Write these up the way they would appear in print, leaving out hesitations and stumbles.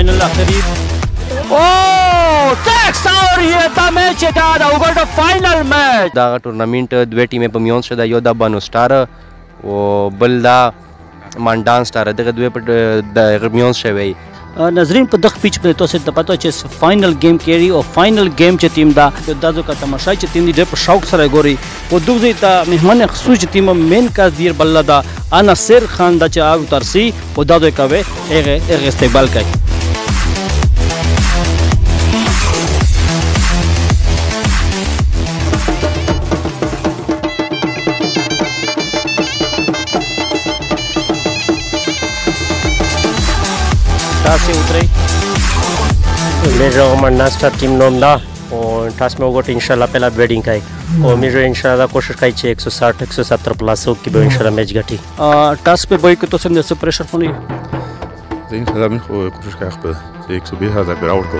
फाइनल आखिरी Oh, 6 और ये था मैच का दा उगल फाइनल मैच دا टूर्नामेंट دوه ټیمې په میون شو دا یو د بانو سٹار او بل دا مانډان سٹار دغه دوه په د میون شوی ناظرین په دغه پیچ په تاسو ته پته چې فائنل گیم کیری او فائنل گیم چې ټیم دا دازو کا تماشا چې ټیم دی په شوق سره ګوري او دوی ته مهمان خصوص ټیم مین کا دیر بل دا انا سر خان دا چې اگ ترسي او دازو کوي هغه استقبال کوي से उतरे मेजर मन्नास्टा टीम नोम दा और टास में वो इंशाल्लाह पहला बैटिंग का है और मेजर इंशाल्लाह कोशिश करी छे 160 170 प्लस हो कि इंशाल्लाह मैच गटी टास पे बोई को तो समझ से प्रेशर होनी इंशाल्लाह मैं कोशिश कर पे 120 हज़ार पर आउट को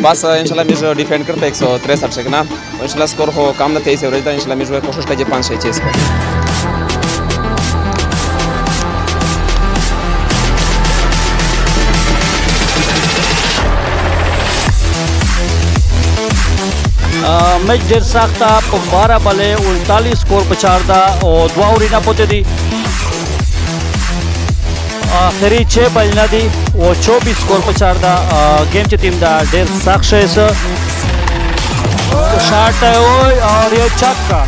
बस इंशाल्लाह मैं डिफेंड करते 163 से ना इंशाल्लाह स्कोर हो काम ना 23 एवरेज था इंशाल्लाह मैं कोशिश करिए 5-6 चेस को मैच देर सख्त था 12 बले 39 स्कोर पर 4 था और दुआ उड़ी ना पोते थी आखिरी 6 बलना दी वो 24 स्कोर पर 4 था गेम ची टीम दा डेर साक्ष है शॉट है और ये छक्का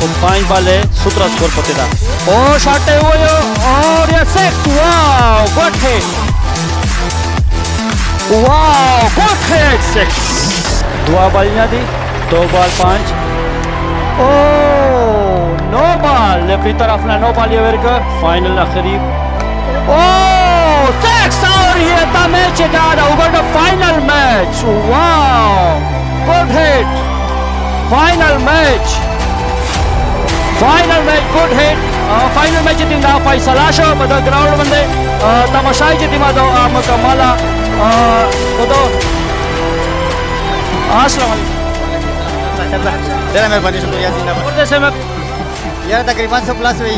वो 5 बॉल है 17 स्कोर पर था और शॉट है और ये 6 wow good hit wow good hit 6 दुआ बलना दी 2 बॉल 5 ओ नो बॉल लेफ्ट तरफ ना नो बॉल ये वर्क फाइनल आखिरी ओ 6 और ये था मैच का over the final match wow good hit final match good hit final match team दा फैसला शो बद ग्राउंड बंदे तमाशाई टीम दा मुकम्मला तो अस्सलाम जरा मेहरबानी शुक्रिया जिंदाबाद जैसे मैं यार तकरीबन 100 प्लस हुई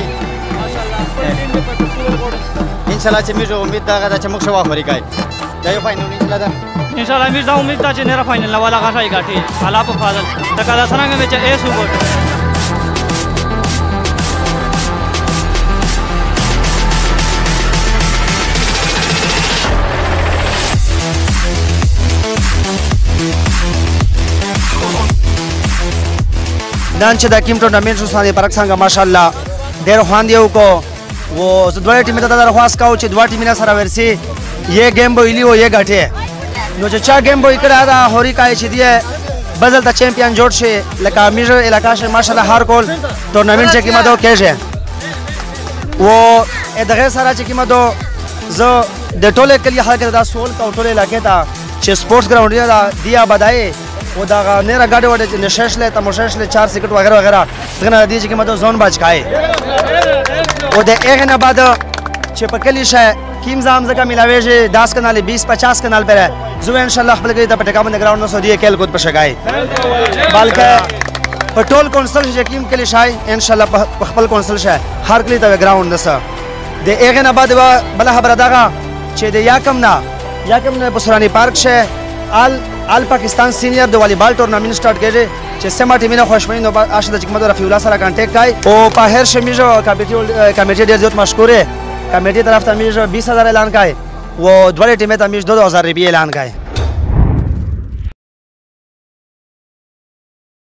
इंशाल्लाह चमी जो उम्मीद दा गा चमक शवा खरी काय जायो फाइनल इंशाल्लाह मी जा उम्मीद दा नेरा फाइनल वाला का शाई गाठी आला प फाजल तकादा सरांग में ए सुगोट नंच दा किम टूर्नामेंट सुसाने परक संग माशाल्लाह देर खान दियो को वो द्वारे टीम दा दरख्वास्त का उच द्वा टीम ना सरा वर्सी ये गेम बो इली वो ये गाठे नो चा गेम बो इकरा दा होरी काय छि दिए बदल दा चैंपियन जोड़ छे लका मिजो इलाका से माशाल्लाह हर कोल टूर्नामेंट चे की मदो केजे वो ए दगे सारा चे की मदो जो de टोले के लिए हाल दा सोल का टोले लगे ता चे स्पोर्ट्स ग्राउंड दिया बधाई वो दा नेरा गाड़ी वाले नशेशले तमोशेशले 4 सिकट वगैरह वगैरह तगना दी जी की मदो जोन बाज काए वो दे एक ना बाद चपकली शे कीम जाम जका मिलावे जे 10 कनाल 20 50 कनाल पर जो इंशाल्लाह खपल गई ता पटका बंद ग्राउंड में सौदी खेल कूद पर शगाए बल्कि په ټول کونسل چې کوم کلی شای ان شاء الله په خپل کونسل شای هر کلی ته ګراوند نسه د هغه نه بعد بل خبره دغه چې د یاکم نه بسرانی پارک شه آل پاکستان سینیئر د والیبال ټورنامنت سٹارټ کړي چې سما ټیمینه خوشمنی نو اشد حکمت رفیع الله سره کانټیکټ کای او په هر شمیجو کمیټي ډیر زیات مشکوره کمیټي طرف ته میجو 20000 اعلان کای و دوه ټیمه ته میجو 2000 روپیه اعلان کای